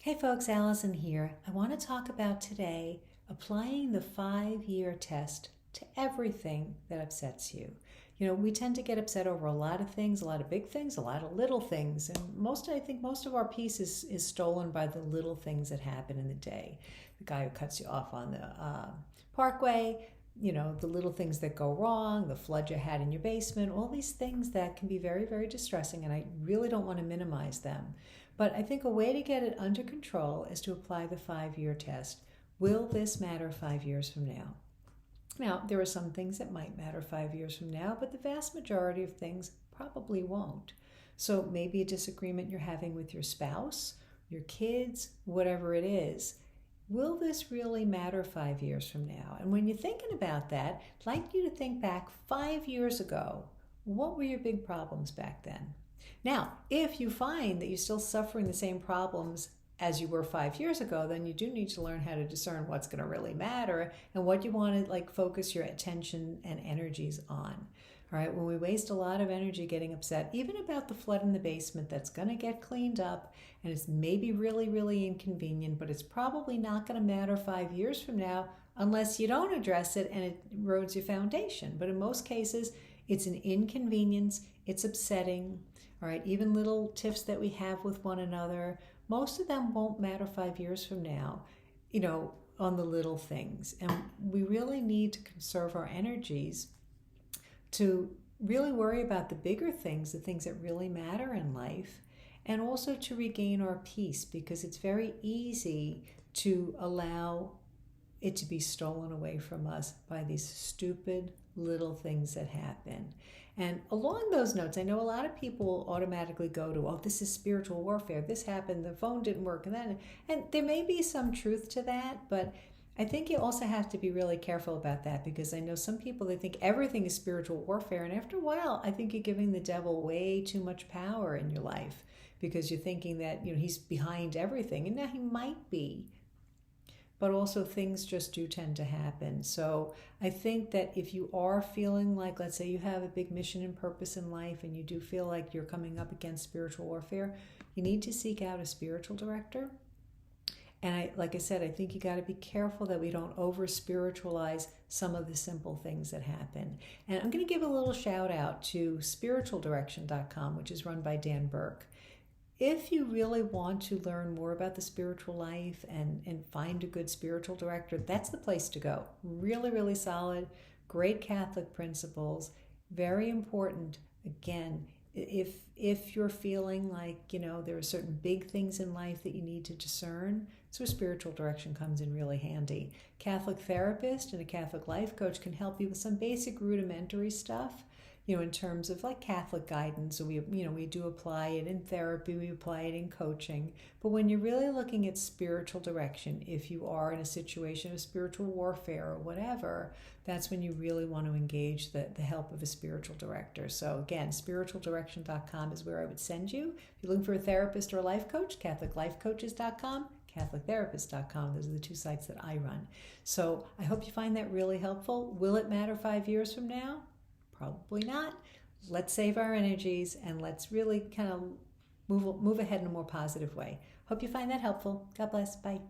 Hey folks, Allison here. I want to talk about today applying the 5-year test to everything that upsets you. We tend to get upset over a lot of things, a lot of big things, a lot of little things, and I think most of our peace is stolen by the little things that happen in the day. The guy who cuts you off on the parkway, the little things that go wrong, the flood you had in your basement, all these things that can be very, very distressing, and I really don't want to minimize them. But I think a way to get it under control is to apply the 5-year test. Will this matter 5 years from now? Now, there are some things that might matter 5 years from now, but the vast majority of things probably won't. So maybe a disagreement you're having with your spouse, your kids, whatever it is. Will this really matter 5 years from now? And when you're thinking about that, I'd like you to think back 5 years ago. What were your big problems back then? Now, if you find that you're still suffering the same problems as you were 5 years ago, then you do need to learn how to discern what's going to really matter and what you want to focus your attention and energies on. All right, when we waste a lot of energy getting upset, even about the flood in the basement that's going to get cleaned up and it's maybe really, really inconvenient, but it's probably not going to matter 5 years from now unless you don't address it and it erodes your foundation. But in most cases, it's an inconvenience, it's upsetting. All right, even little tiffs that we have with one another, most of them won't matter 5 years from now, on the little things. And we really need to conserve our energies to really worry about the bigger things, the things that really matter in life, and also to regain our peace, because it's very easy to allow it to be stolen away from us by these stupid little things that happen. And along those notes, I know a lot of people automatically go to, oh, this is spiritual warfare. This happened, the phone didn't work, and there may be some truth to that, but I think you also have to be really careful about that, because I know some people, they think everything is spiritual warfare, and after a while, I think you're giving the devil way too much power in your life, because you're thinking that, he's behind everything, and now he might be. But also things just do tend to happen. So I think that if you are feeling like, let's say you have a big mission and purpose in life and you do feel like you're coming up against spiritual warfare, you need to seek out a spiritual director. And like I said, I think you got to be careful that we don't over-spiritualize some of the simple things that happen. And I'm going to give a little shout out to spiritualdirection.com, which is run by Dan Burke. If you really want to learn more about the spiritual life and find a good spiritual director, that's the place to go. Really, really solid, great Catholic principles, very important. Again, if you're feeling like, there are certain big things in life that you need to discern, that's where spiritual direction comes in really handy. Catholic therapist and a Catholic life coach can help you with some basic rudimentary stuff, in terms of Catholic guidance. So we do apply it in therapy, we apply it in coaching. But when you're really looking at spiritual direction, if you are in a situation of spiritual warfare or whatever, that's when you really want to engage the help of a spiritual director. So again, spiritualdirection.com is where I would send you. If you're looking for a therapist or a life coach, catholiclifecoaches.com, catholictherapist.com. Those are the two sites that I run. So I hope you find that really helpful. Will it matter 5 years from now? Probably not. Let's save our energies and let's really kind of move ahead in a more positive way. Hope you find that helpful. God bless. Bye.